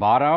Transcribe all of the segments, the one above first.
12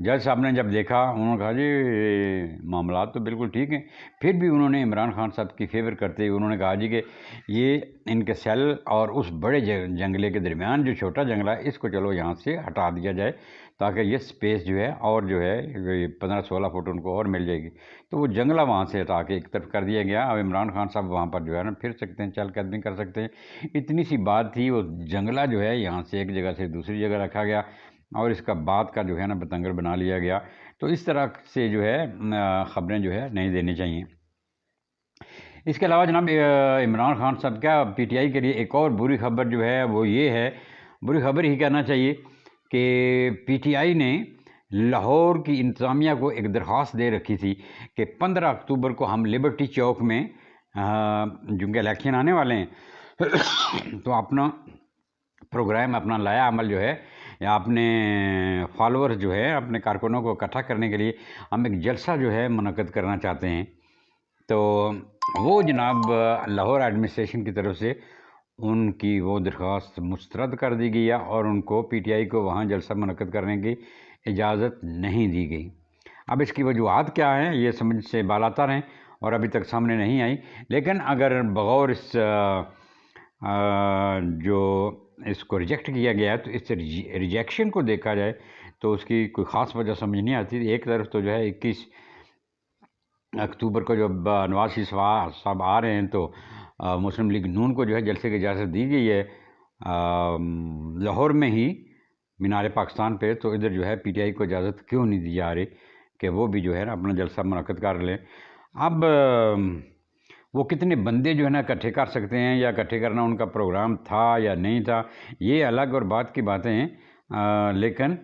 جج صاحب نے جب دیکھا انہوں نے کہا جی معاملات تو بالکل ٹھیک ہیں، پھر بھی انہوں نے عمران خان صاحب کی فیور کرتے ہوئے انہوں نے کہا جی کہ یہ ان کے سیل اور اس بڑے جنگلے کے درمیان جو چھوٹا جنگلہ ہے اس کو چلو یہاں سے ہٹا دیا جائے تاکہ یہ سپیس جو ہے اور جو ہے 15-16 فٹ ان کو اور مل جائے گی۔ تو وہ جنگلہ وہاں سے ہٹا کے ایک طرف کر دیا گیا۔ اب عمران خان صاحب وہاں پر جو ہے نا پھر سکتے ہیں، چل قدمی کر سکتے ہیں۔ اتنی سی بات تھی، وہ جنگلہ جو ہے یہاں سے ایک جگہ سے دوسری جگہ رکھا گیا اور اس کا بات کا جو ہے نا بتنگڑ بنا لیا گیا۔ تو اس طرح سے جو ہے خبریں جو ہے نہیں دینی چاہیے۔ اس کے علاوہ جناب عمران خان صاحب کیا پی ٹی آئی کے لیے ایک اور بری خبر جو ہے وہ یہ ہے، بری خبر ہی کہنا چاہیے، کہ پی ٹی آئی نے لاہور کی انتظامیہ کو ایک درخواست دے رکھی تھی کہ 15 اکتوبر کو ہم لبرٹی چوک میں چونکہ الیکشن آنے والے ہیں تو اپنا پروگرام، اپنا لایا عمل جو ہے یا اپنے فالوورز جو ہے اپنے کارکنوں کو اکٹھا کرنے کے لیے ہم ایک جلسہ جو ہے منعقد کرنا چاہتے ہیں۔ تو وہ جناب لاہور ایڈمنسٹریشن کی طرف سے ان کی وہ درخواست مسترد کر دی گئی اور ان کو پی ٹی آئی کو وہاں جلسہ منعقد کرنے کی اجازت نہیں دی گئی۔ اب اس کی وجوہات کیا ہیں یہ سمجھ سے بالاتر ہیں اور ابھی تک سامنے نہیں آئی، لیکن اگر بغور اس جو اس کو ریجیکٹ کیا گیا ہے تو اس ریجیکشن کو دیکھا جائے تو اس کی کوئی خاص وجہ سمجھ نہیں آتی۔ ایک طرف تو جو ہے 21 اکتوبر کو جب نواز شریف صاحب آ رہے ہیں تو مسلم لیگ نون کو جو ہے جلسے کی اجازت دی گئی ہے لاہور میں ہی مینار پاکستان پہ، تو ادھر جو ہے پی ٹی آئی کو اجازت کیوں نہیں دی جا رہی کہ وہ بھی جو ہے نا اپنا جلسہ منعقد کر لیں۔ اب وہ کتنے بندے جو ہے نا اکٹھے کر سکتے ہیں یا اکٹھے کرنا ان کا پروگرام تھا یا نہیں تھا، یہ الگ اور بات کی باتیں ہیں، لیکن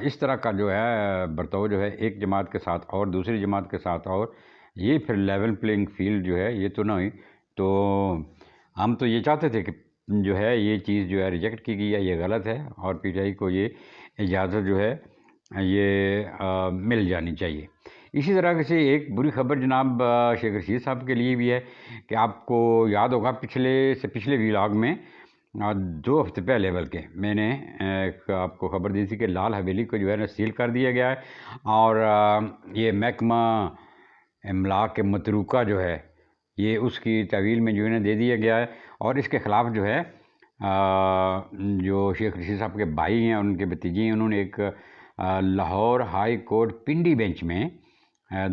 اس طرح کا جو ہے برتاؤ جو ہے ایک جماعت کے ساتھ اور دوسری جماعت کے ساتھ اور یہ پھر لیول پلینگ فیلڈ جو ہے یہ تو نہ ہوئی۔ تو ہم تو یہ چاہتے تھے کہ جو ہے یہ چیز جو ہے ریجیکٹ کی گئی ہے، یہ غلط ہے اور پی ٹی آئی کو یہ اجازت جو ہے یہ مل جانی چاہیے۔ اسی طرح سے ایک بری خبر جناب شیخ رشید صاحب کے لیے بھی ہے کہ آپ کو یاد ہوگا پچھلے ویلاگ میں 2 ہفتے پہلے بلکہ میں نے آپ کو خبر دی تھی کہ لال حویلی کو جو ہے نا سیل کر دیا گیا ہے اور یہ محکمہ املاک متروکہ جو ہے یہ اس کی تحویل میں جو ہے نا دے دیا گیا ہے، اور اس کے خلاف جو ہے جو شیخ رشید صاحب کے بھائی ہیں اور ان کے بھتیجے ہیں انہوں نے ایک Lahore high court Pindi bench میں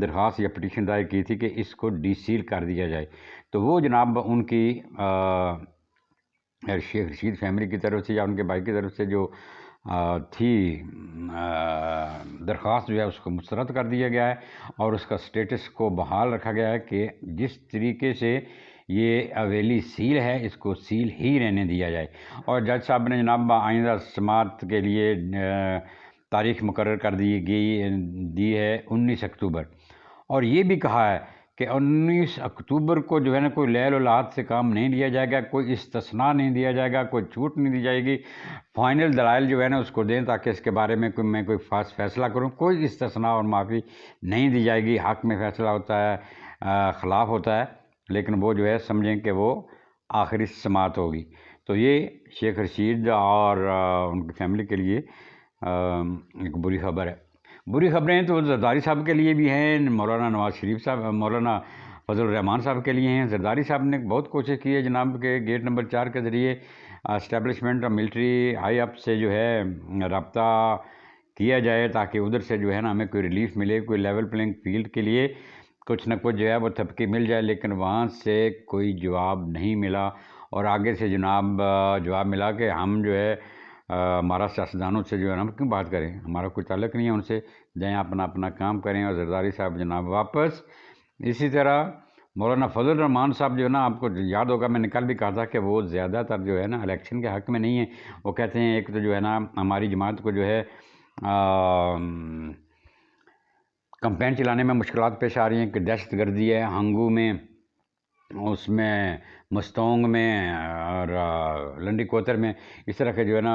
درخواست یا پٹیشن دائر کی تھی کہ اس کو ڈی سیل کر دیا جائے۔ تو وہ جناب ان کی شیخ رشید فیملی کی طرف سے یا ان کے بھائی کی طرف سے جو تھی درخواست جو ہے اس کو مسترد کر دیا گیا ہے اور اس کا سٹیٹس کو بحال رکھا گیا ہے کہ جس طریقے سے یہ حویلی سیل ہے اس کو سیل ہی رہنے دیا جائے۔ اور جج صاحب نے جناب آئندہ سماعت کے لیے تاریخ مقرر کر دی ہے 19 اکتوبر، اور یہ بھی کہا ہے کہ 19 اکتوبر کو جو ہے نا کوئی لیل و لحاظ سے کام نہیں لیا جائے گا، کوئی استثناء نہیں دیا جائے گا، کوئی چھوٹ نہیں دی جائے گی، فائنل دلائل جو ہے نا اس کو دیں تاکہ اس کے بارے میں میں کوئی فیصلہ کروں، کوئی استثناء اور معافی نہیں دی جائے گی۔ حق میں فیصلہ ہوتا ہے، خلاف ہوتا ہے، لیکن وہ جو ہے سمجھیں کہ وہ آخری سماعت ہوگی۔ تو یہ شیخ رشید اور ان کی فیملی کے لیے ایک بری خبر ہے۔ بری خبریں تو زرداری صاحب کے لیے بھی ہیں، مولانا نواز شریف صاحب، مولانا فضل الرحمان صاحب کے لیے ہیں۔ زرداری صاحب نے بہت کوشش کی ہے جناب کہ گیٹ نمبر 4 کے ذریعے اسٹیبلشمنٹ اور ملٹری ہائی اپ سے جو ہے رابطہ کیا جائے تاکہ ادھر سے جو ہے نا ہمیں کوئی ریلیف ملے، کوئی لیول پلینگ فیلڈ کے لیے کچھ نہ کچھ جو ہے وہ تھپکی مل جائے، لیکن وہاں سے کوئی جواب نہیں ملا۔ اور آگے سے جناب جواب ملا کہ ہم جو ہے ہمارا سیاستدانوں سے جو ہے نا ہم کیوں بات کریں، ہمارا کوئی تعلق نہیں ہے ان سے، جائیں اپنا کام کریں۔ اور زرداری صاحب جناب واپس۔ اسی طرح مولانا فضل الرحمان صاحب جو ہے نا آپ کو یاد ہوگا میں نے کل بھی کہا تھا کہ وہ زیادہ تر جو ہے نا الیکشن کے حق میں نہیں ہیں۔ وہ کہتے ہیں ایک تو جو ہے نا ہماری جماعت کو جو ہے کمپین چلانے میں مشکلات پیش آ رہی ہیں کہ دہشت گردی ہے ہنگو میں، اس میں مستونگ میں اور لنڈی کوتر میں اس طرح کے جو ہے نا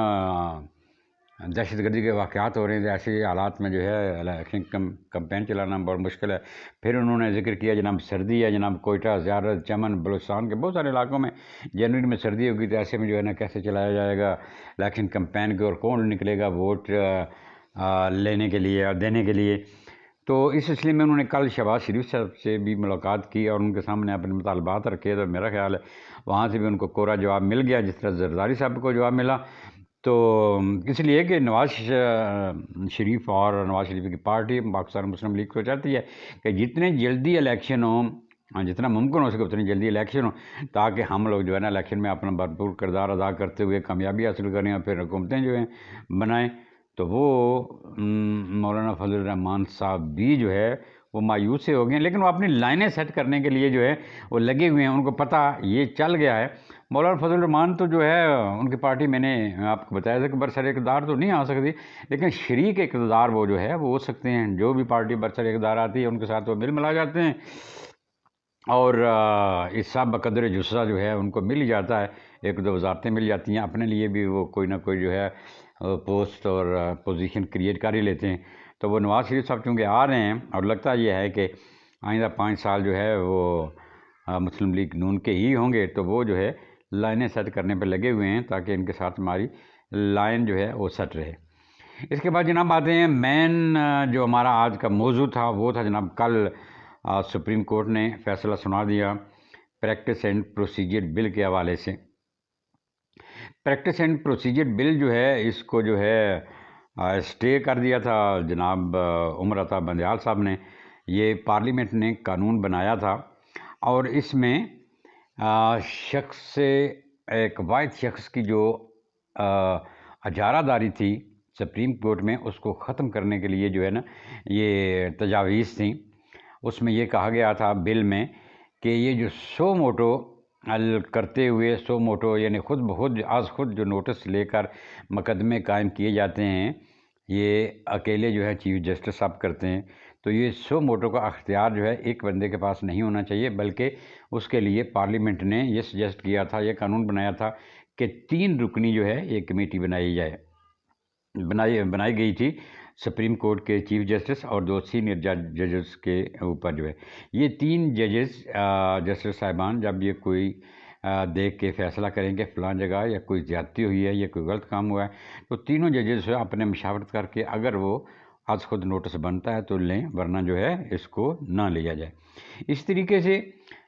دہشت گردی کے واقعات ہو رہے ہیں۔ ایسے حالات میں جو ہے الیکشن کمپین چلانا بہت مشکل ہے۔ پھر انہوں نے ذکر کیا جناب سردی ہے، جناب کوئٹہ، زیارت، چمن، بلوچستان کے بہت سارے علاقوں میں جنوری میں سردی ہوگی، تو ایسے میں جو ہے نا کیسے چلایا جائے گا الیکشن کمپین کے، اور کون نکلے گا ووٹ لینے کے لیے اور دینے کے لیے۔ تو اس سلسلے میں انہوں نے کل شہباز شریف صاحب سے بھی ملاقات کی اور ان کے سامنے اپنے مطالبات رکھے، تو میرا خیال ہے وہاں سے بھی ان کو کوڑا جواب مل گیا، جس طرح زرداری صاحب کو جواب ملا۔ تو اس لیے کہ نواز شریف اور نواز شریف کی پارٹی پاکستان مسلم لیگ کو چاہتی ہے کہ جتنے جلدی الیکشن ہوں، جتنا ممکن ہو سکے اتنی جلدی الیکشن ہو، تاکہ ہم لوگ جو ہے نا الیکشن میں اپنا بھرپور کردار ادا کرتے ہوئے کامیابی حاصل کریں اور پھر حکومتیں جو ہیں بنائیں۔ تو وہ مولانا فضل الرحمان صاحب بھی جو ہے وہ مایوس سے ہو گئے ہیں، لیکن وہ اپنی لائنیں سیٹ کرنے کے لیے جو ہے وہ لگے ہوئے ہیں، ان کو پتہ یہ چل گیا ہے۔ مولانا فضل الرحمان تو جو ہے ان کی پارٹی، میں نے آپ کو بتایا تھا کہ برسر اقتدار تو نہیں آ سکتی، لیکن شریک اقتدار وہ جو ہے وہ ہو سکتے ہیں۔ جو بھی پارٹی برسر اقتدار آتی ہے ان کے ساتھ وہ مل ملا جاتے ہیں، اور اس بقدر جسہ جو ہے ان کو مل ہی جاتا ہے، ایک دو وزارتیں مل جاتی ہیں، اپنے لیے بھی وہ کوئی نہ کوئی جو ہے پوسٹ اور پوزیشن کریٹ کر ہی لیتے ہیں۔ تو وہ نواز شریف صاحب چونکہ آ رہے ہیں، اور لگتا یہ ہے کہ آئندہ 5 سال جو ہے وہ مسلم لیگ نون کے ہی ہوں گے، تو وہ جو ہے لائنیں سیٹ کرنے پہ لگے ہوئے ہیں تاکہ ان کے ساتھ ہماری لائن جو ہے وہ سیٹ رہے۔ اس کے بعد جناب آتے ہیں مین جو ہمارا آج کا موضوع تھا، وہ تھا جناب کل سپریم کورٹ نے فیصلہ سنا دیا پریکٹس اینڈ پروسیجر بل کے حوالے سے۔ پریکٹس اینڈ پروسیجر بل جو ہے اس کو جو ہے اسٹے کر دیا تھا جناب عمر عطا بندیال صاحب نے۔ یہ پارلیمنٹ نے قانون بنایا تھا، اور اس میں شخص سے ایک واحد شخص کی جو اجارہ داری تھی سپریم کورٹ میں، اس کو ختم کرنے کے لیے جو ہے نا یہ تجاویز تھیں۔ اس میں یہ کہا گیا تھا بل میں کہ یہ جو سو موٹو کرتے ہوئے، سو موٹو یعنی خود بخود از خود جو نوٹس لے کر مقدمے قائم کیے جاتے ہیں، یہ اکیلے جو ہے چیف جسٹس صاحب کرتے ہیں۔ تو یہ سو موٹو کا اختیار جو ہے ایک بندے کے پاس نہیں ہونا چاہیے، بلکہ اس کے لیے پارلیمنٹ نے یہ سجیسٹ کیا تھا، یہ قانون بنایا تھا کہ 3 رکنی جو ہے یہ کمیٹی بنائی گئی تھی سپریم کورٹ کے چیف جسٹس اور 2 سینئر ججز کے اوپر جو ہے۔ یہ 3 ججز جسٹس صاحبان جب یہ کوئی دیکھ کے فیصلہ کریں کہ فلاں جگہ یا کوئی زیادتی ہوئی ہے یا کوئی غلط کام ہوا ہے، تو تینوں ججز اپنے مشاورت کر کے اگر وہ آج خود نوٹس بنتا ہے تو لیں، ورنہ جو ہے اس کو نہ لیا جائے۔ اس طریقے سے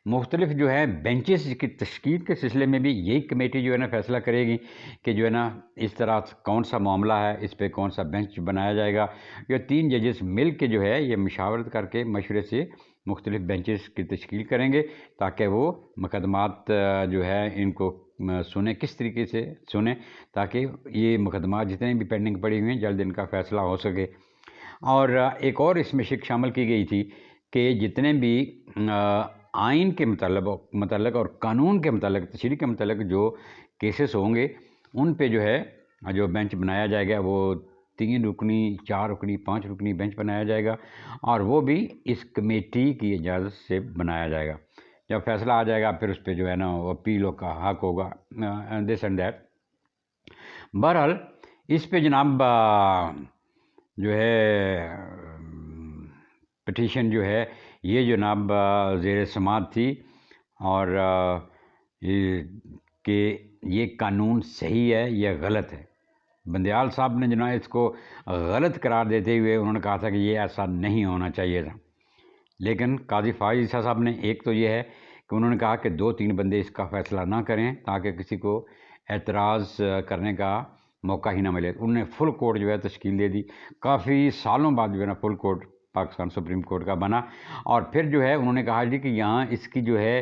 مختلف جو ہے بینچز کی تشکیل کے سلسلے میں بھی یہی کمیٹی جو ہے نا فیصلہ کرے گی کہ جو ہے نا اس طرح کون سا معاملہ ہے، اس پہ کون سا بینچ بنایا جائے گا۔ یہ 3 ججز مل کے جو ہے یہ مشاورت کر کے مشورے سے مختلف بینچز کی تشکیل کریں گے تاکہ وہ مقدمات جو ہے ان کو سنیں، کس طریقے سے سنیں تاکہ یہ مقدمات جتنے بھی پینڈنگ پڑی ہوئی ہیں جلد ان کا فیصلہ ہو سکے۔ اور ایک اور اس میں شک شامل کی گئی تھی کہ جتنے بھی آئین کے متعلق اور قانون کے متعلق، تشریح کے متعلق جو کیسز ہوں گے، ان پہ جو ہے جو بینچ بنایا جائے گا وہ 3 رکنی، 4 رکنی، 5 رکنی بینچ بنایا جائے گا، اور وہ بھی اس کمیٹی کی اجازت سے بنایا جائے گا۔ جب فیصلہ آ جائے گا پھر اس پہ جو ہے نا وہ اپیلوں کا حق ہوگا، دس اینڈ دیٹ۔ بہرحال اس پہ جناب جو ہے پٹیشن جو ہے یہ جناب زیر سماعت تھی، اور کہ یہ قانون صحیح ہے یا غلط ہے۔ بندیال صاحب نے جناب اس کو غلط قرار دیتے ہوئے انہوں نے کہا تھا کہ یہ ایسا نہیں ہونا چاہیے تھا، لیکن قاضی فائز عیسیٰ صاحب نے ایک تو یہ ہے کہ انہوں نے کہا کہ 2-3 بندے اس کا فیصلہ نہ کریں تاکہ کسی کو اعتراض کرنے کا موقع ہی نہ ملے۔ انہوں نے فل کورٹ جو ہے تشکیل دے دی، کافی سالوں بعد جو ہے نا full court Pakistan supreme court کا بنا، اور پھر جو ہے انہوں نے کہا جی کہ یہاں اس کی جو ہے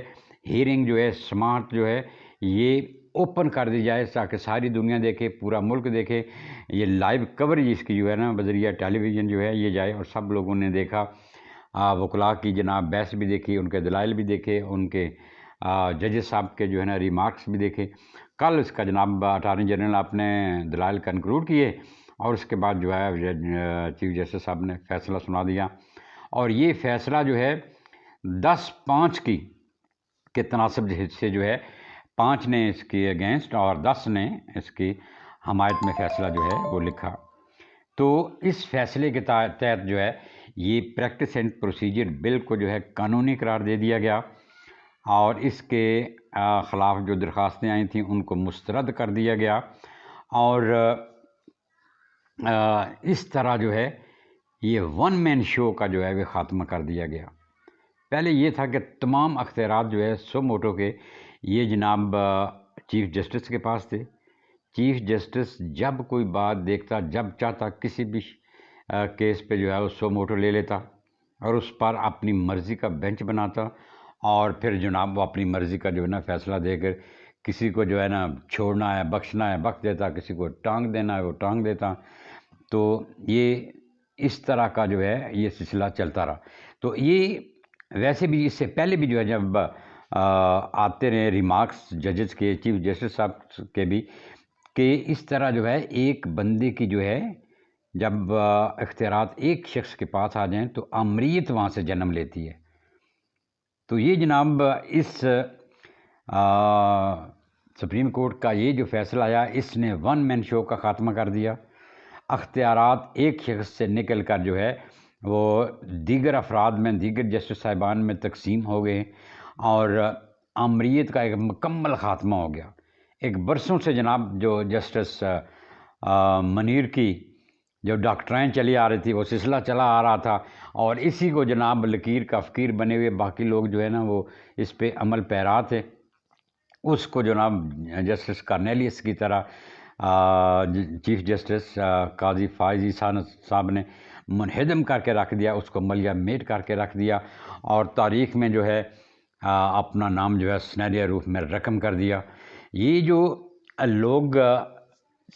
ہیرنگ جو ہے، سماعت جو ہے یہ اوپن کر دی جائے تاکہ ساری دنیا دیکھے، پورا ملک دیکھے، یہ لائیو کوریج اس کی جو ہے نا بذریعہ ٹیلی ویژن جو ہے یہ جائے اور سب لوگوں نے دیکھا، وکلاء کی جناب بحث بھی دیکھی، ان کے دلائل بھی دیکھے، ان کے ججز صاحب کے جو ہے نا ریمارکس بھی دیکھے۔ کل اس کا جناب اٹارنی جنرل آپ نے دلائل کنکلوڈ کیے، اور اس کے بعد جو ہے چیف جسٹس صاحب نے فیصلہ سنا دیا، اور یہ فیصلہ جو ہے 10-5 کے تناسب سے جو ہے 5 نے اس کی اگینسٹ اور 10 نے اس کی حمایت میں فیصلہ جو ہے وہ لکھا۔ تو اس فیصلے کے تحت جو ہے یہ پریکٹس اینڈ پروسیجر بل کو جو ہے قانونی قرار دے دیا گیا، اور اس کے خلاف جو درخواستیں آئی تھیں ان کو مسترد کر دیا گیا، اور اس طرح جو ہے یہ ون مین شو کا جو ہے وہ خاتمہ کر دیا گیا۔ پہلے یہ تھا کہ تمام اختیارات جو ہے سو موٹو کے یہ جناب چیف جسٹس کے پاس تھے۔ چیف جسٹس جب کوئی بات دیکھتا، جب چاہتا کسی بھی کیس پہ جو ہے وہ سو موٹو لے لیتا اور اس پر اپنی مرضی کا بینچ بناتا، اور پھر جناب وہ اپنی مرضی کا جو ہے نا فیصلہ دے کر کسی کو جو ہے نا چھوڑنا ہے بخشنا ہے بخش دیتا، کسی کو ٹانگ دینا ہے وہ ٹانگ دیتا۔ تو یہ اس طرح کا جو ہے یہ سلسلہ چلتا رہا۔ تو یہ ویسے بھی اس سے پہلے بھی جو ہے جب آتے رہے ریمارکس ججز کے، چیف جسٹس صاحب کے بھی، کہ اس طرح جو ہے ایک بندے کی جو ہے جب اختیارات ایک شخص کے پاس آ جائیں تو امریت وہاں سے جنم لیتی ہے۔ تو یہ جناب اس سپریم کورٹ کا یہ جو فیصلہ آیا، اس نے ون مین شو کا خاتمہ کر دیا۔ اختیارات ایک شخص سے نکل کر جو ہے وہ دیگر افراد میں، دیگر جسٹس صاحبان میں تقسیم ہو گئے، اور امریت کا ایک مکمل خاتمہ ہو گیا۔ ایک برسوں سے جناب جو جسٹس منیر کی جو ڈاکٹرائن چلی آ رہی تھی، وہ سلسلہ چلا آ رہا تھا، اور اسی کو جناب لکیر کا فقیر بنے ہوئے باقی لوگ جو ہے نا وہ اس پہ عمل پیرا تھے۔ اس کو جناب جسٹس کارنیلیس کی طرح چیف جسٹس قاضی فائزی صاحب نے منہدم کر کے رکھ دیا، اس کو ملیہ میٹ کر کے رکھ دیا، اور تاریخ میں جو ہے اپنا نام جو ہے سنہرے حروف میں رقم کر دیا۔ یہ جو لوگ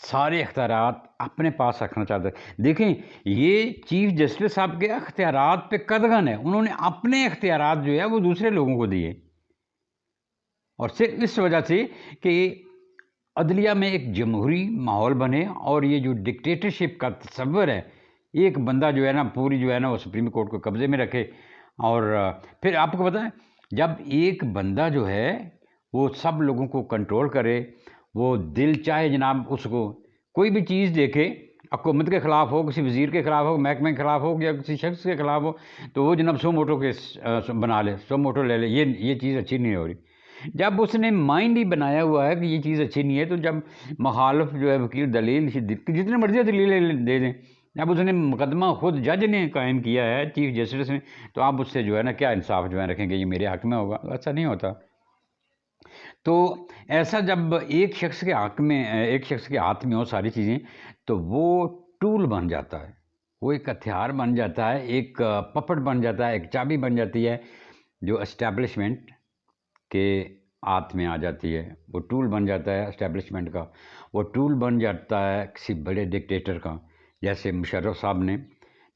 سارے اختیارات اپنے پاس رکھنا چاہتے ہیں، دیکھیں یہ چیف جسٹس صاحب کے اختیارات پہ قدغن ہے، انہوں نے اپنے اختیارات جو ہے وہ دوسرے لوگوں کو دیے، اور صرف اس وجہ سے کہ عدلیہ میں ایک جمہوری ماحول بنے، اور یہ جو ڈکٹیٹرشپ کا تصور ہے، ایک بندہ جو ہے نا پوری جو ہے نا وہ سپریم کورٹ کو قبضے میں رکھے، اور پھر آپ کو پتہ ہے جب ایک بندہ جو ہے وہ سب لوگوں کو کنٹرول کرے، وہ دل چاہے جناب اس کو کوئی بھی چیز دیکھے، حکومت کے خلاف ہو، کسی وزیر کے خلاف ہو، محکمے کے خلاف ہو، یا کسی شخص کے خلاف ہو، تو وہ جناب سو موٹو کے بنا لے، سو موٹو لے لے، یہ چیز اچھی نہیں ہو رہی۔ جب اس نے مائنڈ ہی بنایا ہوا ہے کہ یہ چیز اچھی نہیں ہے، تو جب مخالف جو ہے وکیل دلیل جتنے مرضی دلیل دے دیں، جب اس نے مقدمہ خود جج نے قائم کیا ہے، چیف جسٹس نے، تو آپ اس سے جو ہے نا کیا انصاف جو ہے رکھیں گے یہ میرے حق میں ہوگا؟ ایسا نہیں ہوتا۔ تو ایسا جب ایک شخص کے حق میں، ایک شخص کے ہاتھ میں ہو ساری چیزیں، تو وہ ٹول بن جاتا ہے، وہ ایک ہتھیار بن جاتا ہے، ایک پپٹ بن جاتا ہے، ایک چابی بن جاتی ہے جو اسٹیبلشمنٹ کے ہاتھ میں آ جاتی ہے، وہ ٹول بن جاتا ہے اسٹیبلشمنٹ کا، وہ ٹول بن جاتا ہے کسی بڑے ڈکٹیٹر کا، جیسے مشرف صاحب نے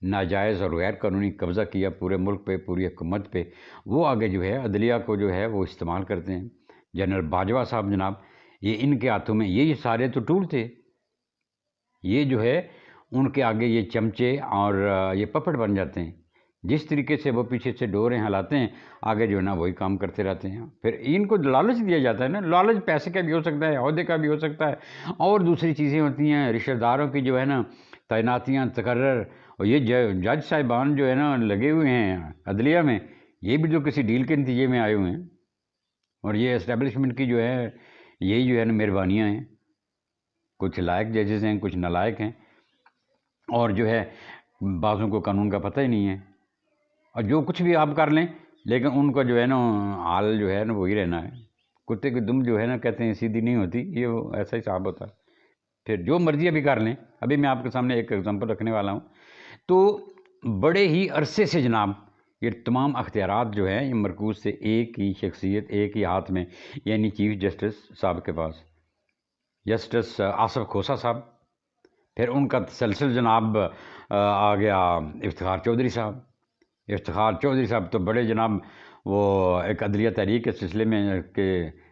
ناجائز اور غیر قانونی قبضہ کیا پورے ملک پہ، پوری حکومت پہ، وہ آگے جو ہے عدلیہ کو جو ہے وہ استعمال کرتے ہیں۔ جنرل باجوہ صاحب جناب، یہ ان کے ہاتھوں میں یہ سارے تو ٹول تھے، یہ جو ہے ان کے آگے یہ چمچے اور یہ پپٹ بن جاتے ہیں، جس طریقے سے وہ پیچھے سے ڈوریں ہلاتے ہیں، آگے جو ہے نا وہی کام کرتے رہتے ہیں۔ پھر ان کو لالچ دیا جاتا ہے نا، لالچ پیسے کا بھی ہو سکتا ہے، عہدے کا بھی ہو سکتا ہے، اور دوسری چیزیں ہوتی ہیں، رشتہ داروں کی جو ہے نا تعیناتیاں تقرر، اور یہ جج صاحبان جو ہے نا لگے ہوئے ہیں عدلیہ میں، یہ بھی جو کسی ڈیل کے نتیجے میں آئے ہوئے ہیں، اور یہ اسٹیبلشمنٹ کی جو ہے یہی جو ہے نا مہربانیاں ہیں، کچھ لائق ججز ہیں، کچھ نالائق ہیں، اور جو ہے بعضوں کو قانون کا پتہ ہی نہیں ہے، اور جو کچھ بھی آپ کر لیں لیکن ان کا جو ہے نا حال جو ہے نا وہی رہنا ہے۔ کتے کی دم جو ہے نا کہتے ہیں سیدھی نہیں ہوتی، یہ وہ ایسا ہی صاحب ہوتا ہے، پھر جو مرضی ابھی کر لیں۔ ابھی میں آپ کے سامنے ایک ایگزامپل رکھنے والا ہوں۔ تو بڑے ہی عرصے سے جناب یہ تمام اختیارات جو ہیں یہ مرکوز سے ایک ہی شخصیت، ایک ہی ہاتھ میں، یعنی چیف جسٹس صاحب کے پاس، جسٹس آصف کھوسہ صاحب، پھر ان کا تسلسل جناب آ گیا افتخار چودھری صاحب۔ افتخار چودھری صاحب تو بڑے جناب وہ ایک عدلیہ تحریک کے سلسلے میں کے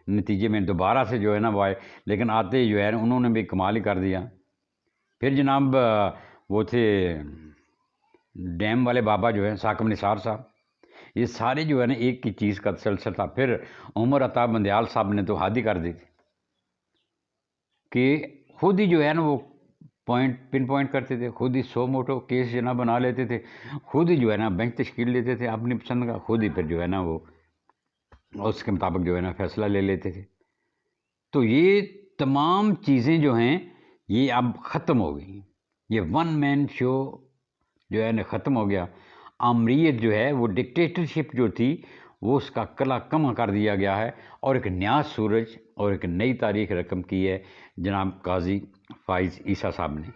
نتیجے میں دوبارہ سے جو ہے نا وہ آئے، لیکن آتے ہی جو ہے نا انہوں نے بھی کمال ہی کر دیا۔ پھر جناب وہ تھے ڈیم والے بابا جو ہیں ثاقب نثار صاحب، یہ سارے جو ہے نا ایک کی چیز کا تسلسل تھا۔ پھر عمر عطا بندیال صاحب نے تو حد ہی کر دی تھی کہ خود ہی جو ہے نا وہ پن پوائنٹ کرتے تھے، خود ہی سو موٹو کیس جناب بنا لیتے تھے، خود ہی جو ہے نا بینچ تشکیل دیتے تھے اپنی پسند کا، خود ہی پھر جو ہے نا وہ اس کے مطابق جو ہے نا فیصلہ لے لیتے تھے۔ تو یہ تمام چیزیں جو ہیں یہ اب ختم ہو گئی، یہ ون مین شو جو ہے نا ختم ہو گیا. آمریت جو ہے وہ ڈکٹیٹرشپ جو تھی وہ اس کا کلا کم کر دیا گیا ہے، اور ایک نیا سورج اور ایک نئی تاریخ رقم کی ہے جناب قاضی فائز عیسیٰ صاحب نے.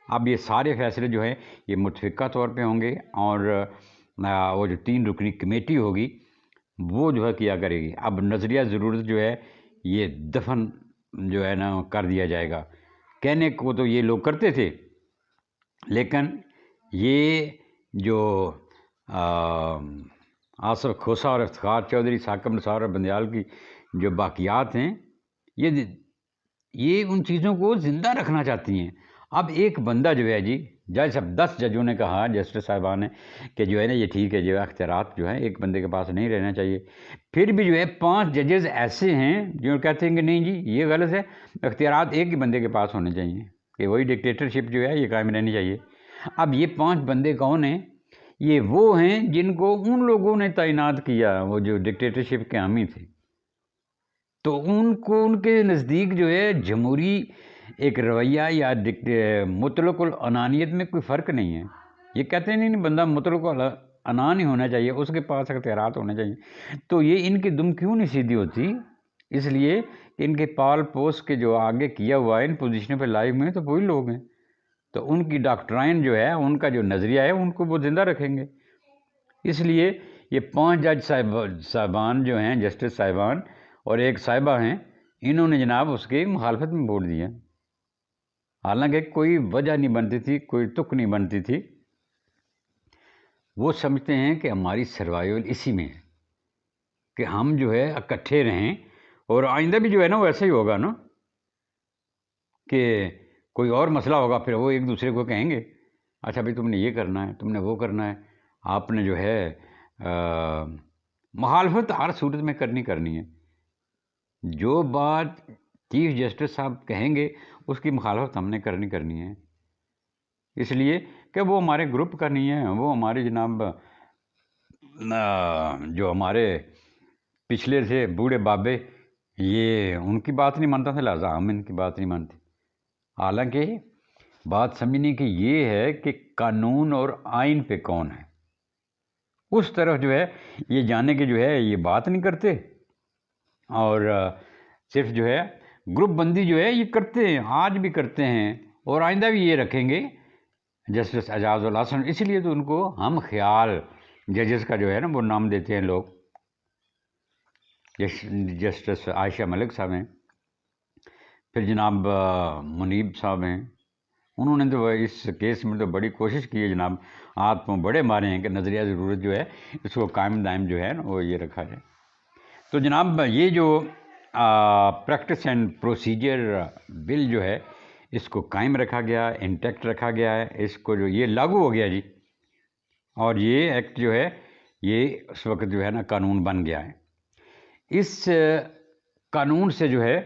اب یہ سارے فیصلے جو ہیں یہ متفقہ طور پہ ہوں گے، اور وہ جو 3 رکنی کمیٹی ہوگی وہ جو ہے کیا کرے گی. اب نظریہ ضرورت جو ہے یہ دفن جو ہے نا کر دیا جائے گا. کہنے کو تو یہ لوگ کرتے تھے، لیکن یہ جو آصف کھوسہ اور افتخار چودھری، ثاقب نثار اور بندیال کی جو باقیات ہیں یہ ان چیزوں کو زندہ رکھنا چاہتی ہیں. اب ایک بندہ جو ہے جی، جج صاحب 10 ججوں نے کہا، جسٹس صاحبان نے، کہ جو ہے نا یہ ٹھیک ہے، جو اختیارات جو ہیں ایک بندے کے پاس نہیں رہنا چاہیے. پھر بھی جو ہے 5 ججز ایسے ہیں جو کہتے ہیں کہ نہیں جی یہ غلط ہے، اختیارات ایک ہی بندے کے پاس ہونے چاہیے، کہ وہی ڈکٹیٹرشپ جو ہے یہ قائم رہنی چاہیے. اب یہ 5 بندے کون ہیں؟ یہ وہ ہیں جن کو ان لوگوں نے تعینات کیا، وہ جو ڈکٹیٹرشپ کے حامی تھے. تو ان کو ان کے نزدیک جو ہے جمہوری ایک رویہ یا مطلق العنانیت میں کوئی فرق نہیں ہے. یہ کہتے ہیں نہیں بندہ مطلق العنان ہی ہونا چاہیے، اس کے پاس اختیارات ہونے چاہیے. تو یہ ان کی دم کیوں نہیں سیدھی ہوتی؟ اس لیے کہ ان کے پال پوس کے جو آگے کیا ہوا ہے ان پوزیشنوں پہ لائف میں تو وہی لوگ ہیں. تو ان کی ڈاکٹرائن جو ہے، ان کا جو نظریہ ہے، ان کو وہ زندہ رکھیں گے. اس لیے یہ 5 جج صاحبان جو ہیں، جسٹس صاحبان اور ایک صاحبہ ہیں، انہوں نے جناب اس کی مخالفت میں ووٹ دیا. حالانکہ کوئی وجہ نہیں بنتی تھی، کوئی تک نہیں بنتی تھی. وہ سمجھتے ہیں کہ ہماری سروائیول اسی میں ہے کہ ہم جو ہے اکٹھے رہیں، اور آئندہ بھی جو ہے نا وہ ایسا ہی ہوگا نا، کہ کوئی اور مسئلہ ہوگا پھر وہ ایک دوسرے کو کہیں گے اچھا بھائی تم نے یہ کرنا ہے، تم نے وہ کرنا ہے. آپ نے جو ہے مخالفت ہر صورت میں کرنی ہے. جو بات چیف جسٹس صاحب کہیں گے اس کی مخالفت ہم نے کرنی ہے. اس لیے کہ وہ ہمارے گروپ کا نہیں ہے، وہ ہمارے جناب جو ہمارے پچھلے سے بوڑھے بابے، یہ ان کی بات نہیں مانتا تھا، لہٰذا ہم ان کی بات نہیں مانتے. حالانکہ بات سمجھنے کی یہ ہے کہ قانون اور آئین پہ کون ہے، اس طرف جو ہے یہ جانے کے جو ہے یہ بات نہیں کرتے، اور صرف جو ہے گروپ بندی جو ہے یہ کرتے ہیں، آج بھی کرتے ہیں اور آئندہ بھی یہ رکھیں گے. جسٹس اعجاز الحسن، اس لیے تو ان کو ہم خیال ججز کا جو ہے نا وہ نام دیتے ہیں لوگ. جسٹس عائشہ ملک صاحب ہیں، پھر جناب منیب صاحب ہیں. انہوں نے تو اس کیس میں تو بڑی کوشش کی ہے جناب، ہاتھ پاؤں بڑے مارے ہیں کہ نظریہ ضرورت جو ہے اس کو قائم دائم جو ہے نا وہ یہ رکھا جائے. تو جناب یہ جو پریکٹس اینڈ پروسیجر بل جو ہے اس کو قائم رکھا گیا، انٹیکٹ رکھا گیا ہے. اس کو جو یہ لاگو ہو گیا جی، اور یہ ایکٹ جو ہے یہ اس وقت جو ہے نا قانون بن گیا ہے. اس قانون سے جو ہے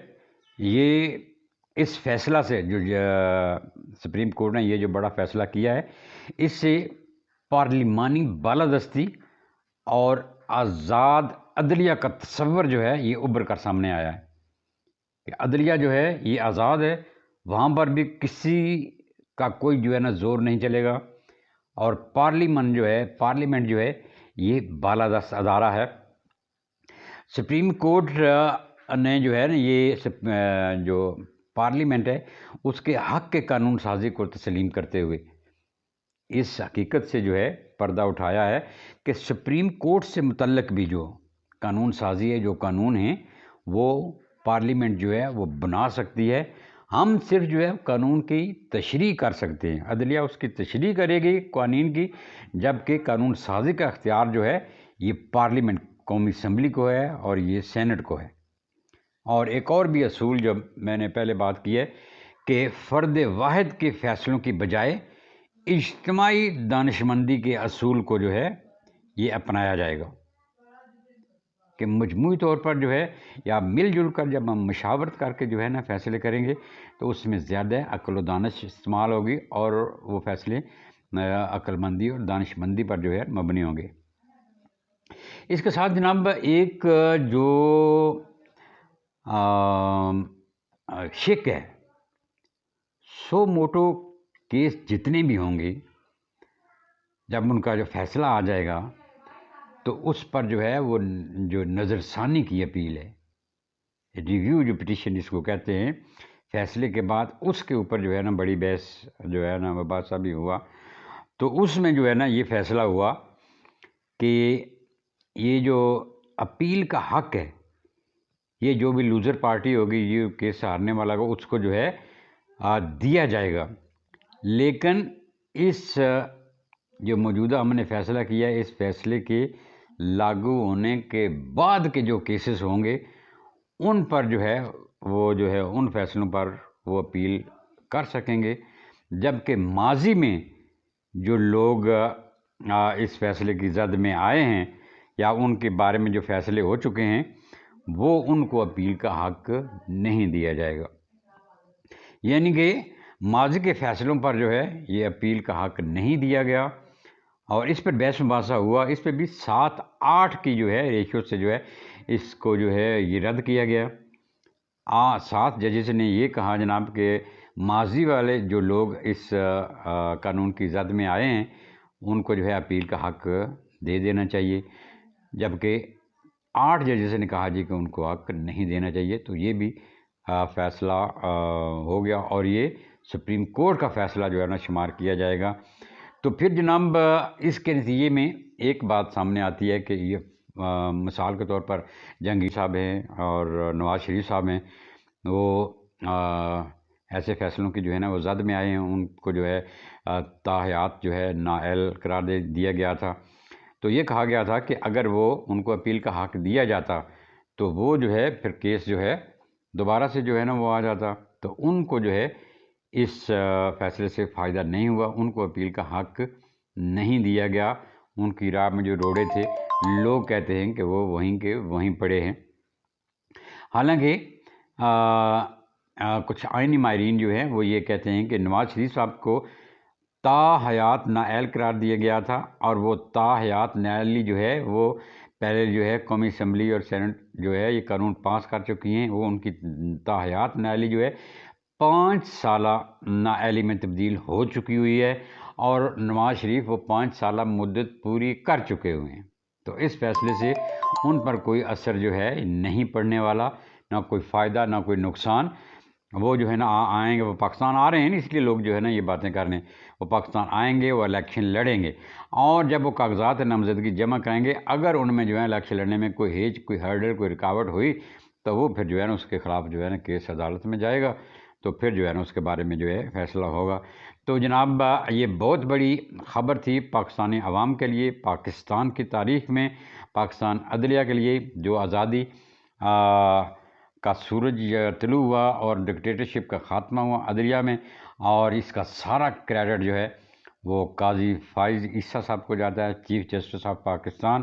یہ اس فیصلہ سے جو سپریم کورٹ نے یہ جو بڑا فیصلہ کیا ہے، اس سے پارلیمانی بالادستی اور آزاد عدلیہ کا تصور جو ہے یہ ابھر کر سامنے آیا ہے کہ عدلیہ جو ہے یہ آزاد ہے، وہاں پر بھی کسی کا کوئی جو ہے نا زور نہیں چلے گا. اور پارلیمنٹ جو ہے یہ بالادست ادارہ ہے. سپریم کورٹ نے جو ہے نا یہ جو پارلیمنٹ ہے اس کے حق کے قانون سازی کو تسلیم کرتے ہوئے اس حقیقت سے جو ہے پردہ اٹھایا ہے کہ سپریم کورٹ سے متعلق بھی جو قانون سازی ہے، جو قانون ہیں وہ پارلیمنٹ جو ہے وہ بنا سکتی ہے. ہم صرف جو ہے قانون کی تشریح کر سکتے ہیں، عدلیہ اس کی تشریح کرے گی قوانین کی، جبکہ قانون سازی کا اختیار جو ہے یہ پارلیمنٹ قومی اسمبلی کو ہے اور یہ سینٹ کو ہے. اور ایک اور بھی اصول جو میں نے پہلے بات کی ہے کہ فرد واحد کے فیصلوں کی بجائے اجتماعی دانشمندی کے اصول کو جو ہے یہ اپنایا جائے گا کہ مجموعی طور پر جو ہے یا مل جل کر جب ہم مشاورت کر کے جو ہے نا فیصلے کریں گے تو اس میں زیادہ عقل و دانش استعمال ہوگی اور وہ فیصلے عقل مندی اور دانش مندی پر جو ہے مبنی ہوں گے. اس کے ساتھ جناب ایک جو شک ہے سو موٹو کیس جتنے بھی ہوں گے جب ان کا جو فیصلہ آ جائے گا تو اس پر جو ہے وہ جو نظر ثانی کی اپیل ہے، ریویو جو پٹیشن جس کو کہتے ہیں، فیصلے کے بعد اس کے اوپر جو ہے نا بڑی بحث جو ہے نا مباحثہ بھی ہوا. تو اس میں جو ہے نا یہ فیصلہ ہوا کہ یہ جو اپیل کا حق ہے، یہ جو بھی لوزر پارٹی ہوگی، یہ کیس ہارنے والا کو، اس کو جو ہے دیا جائے گا. لیکن اس جو موجودہ ہم نے فیصلہ کیا ہے، اس فیصلے کے لاگو ہونے کے بعد کے جو کیسز ہوں گے ان پر جو ہے وہ جو ہے ان فیصلوں پر وہ اپیل کر سکیں گے. جبکہ ماضی میں جو لوگ اس فیصلے کی زد میں آئے ہیں یا ان کے بارے میں جو فیصلے ہو چکے ہیں وہ ان کو اپیل کا حق نہیں دیا جائے گا. یعنی کہ ماضی کے فیصلوں پر جو ہے یہ اپیل کا حق نہیں دیا گیا اور اس پر بحث مباحثہ ہوا. اس پہ بھی 7-8 کی جو ہے ریشیو سے جو ہے اس کو جو ہے یہ رد کیا گیا. 7 ججز نے یہ کہا جناب کہ ماضی والے جو لوگ اس قانون کی زد میں آئے ہیں ان کو جو ہے اپیل کا حق دے دینا چاہیے، جبکہ 8 ججز نے کہا جی کہ ان کو حق نہیں دینا چاہیے. تو یہ بھی فیصلہ ہو گیا اور یہ سپریم کورٹ کا فیصلہ جو ہے نا شمار کیا جائے گا. تو پھر جناب اس کے نتیجے میں ایک بات سامنے آتی ہے کہ یہ مثال کے طور پر جہانگیر صاحب ہیں اور نواز شریف صاحب ہیں، وہ ایسے فیصلوں کی جو ہے نا وہ زد میں آئے ہیں. ان کو جو ہے تاحیات جو ہے نااہل قرار دے دیا گیا تھا. تو یہ کہا گیا تھا کہ اگر وہ ان کو اپیل کا حق دیا جاتا تو وہ جو ہے پھر کیس جو ہے دوبارہ سے جو ہے نا وہ آ جاتا. تو ان کو جو ہے اس فیصلے سے فائدہ نہیں ہوا، ان کو اپیل کا حق نہیں دیا گیا. ان کی راہ میں جو روڑے تھے لوگ کہتے ہیں کہ وہ وہیں کے وہیں پڑے ہیں. حالانکہ کچھ آئینی ماہرین جو ہیں وہ یہ کہتے ہیں کہ نواز شریف صاحب کو تاحیات نااہل قرار دیا گیا تھا اور وہ تاحیات نااہلی جو ہے وہ پہلے جو ہے قومی اسمبلی اور سینٹ جو ہے یہ قانون پاس کر چکی ہیں. وہ ان کی تاحیات نااہلی جو ہے 5 سالہ نااہلی میں تبدیل ہو چکی ہوئی ہے اور نواز شریف وہ 5 سالہ مدت پوری کر چکے ہوئے ہیں. تو اس فیصلے سے ان پر کوئی اثر جو ہے نہیں پڑنے والا، نہ کوئی فائدہ نہ کوئی نقصان. وہ جو ہے نا آئیں گے، وہ پاکستان آ رہے ہیں نا، اس لیے لوگ جو ہے نا یہ باتیں کر رہے ہیں. وہ پاکستان آئیں گے، وہ الیکشن لڑیں گے اور جب وہ کاغذات نامزدگی جمع کریں گے، اگر ان میں جو ہے الیکشن لڑنے میں کوئی ہیچ، کوئی ہرڈل، کوئی رکاوٹ ہوئی تو وہ پھر جو ہے نا اس کے خلاف جو ہے نا کیس عدالت میں جائے گا. تو پھر جو ہے نا اس کے بارے میں جو ہے فیصلہ ہوگا. تو جناب یہ بہت بڑی خبر تھی پاکستانی عوام کے لیے، پاکستان کی تاریخ میں، پاکستان عدلیہ کے لیے، جو آزادی کا سورج طلوع ہوا اور ڈکٹیٹرشپ کا خاتمہ ہوا عدلیہ میں. اور اس کا سارا کریڈٹ جو ہے وہ قاضی فائز عیسیٰ صاحب کو جاتا ہے، چیف جسٹس آف پاکستان.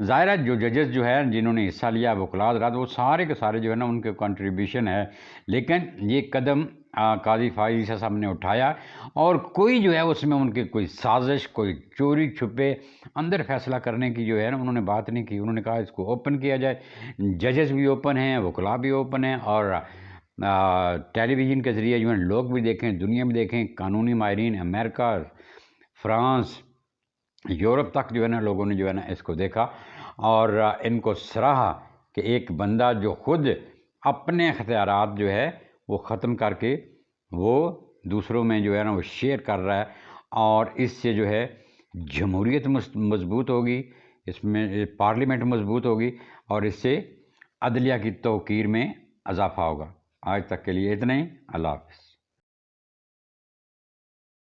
ظاہر ہے جو ججز جو ہے جنہوں نے حصہ لیا، وکلاء حضرات، وہ سارے کے سارے جو ہے نا ان کے کنٹریبیوشن ہے. لیکن یہ قدم قاضی فائز عیسیٰ صاحب نے اٹھایا اور کوئی جو ہے اس میں ان کی کوئی سازش، کوئی چوری چھپے اندر فیصلہ کرنے کی جو ہے نا انہوں نے بات نہیں کی. انہوں نے کہا اس کو اوپن کیا جائے. ججز بھی اوپن ہیں، وکلاء بھی اوپن ہیں اور ٹیلی ویژن کے ذریعے جو ہے لوگ بھی دیکھیں، دنیا بھی دیکھیں، قانونی ماہرین امریکہ، فرانس، یورپ تک جو ہے نا لوگوں نے جو ہے نا اس کو دیکھا اور ان کو سراہا کہ ایک بندہ جو خود اپنے اختیارات جو ہے وہ ختم کر کے وہ دوسروں میں جو ہے نا وہ شیئر کر رہا ہے. اور اس سے جو ہے جمہوریت مضبوط ہوگی، اس میں پارلیمنٹ مضبوط ہوگی اور اس سے عدلیہ کی توقیر میں اضافہ ہوگا. آج تک کے لیے اتنا ہی. اللہ حافظ.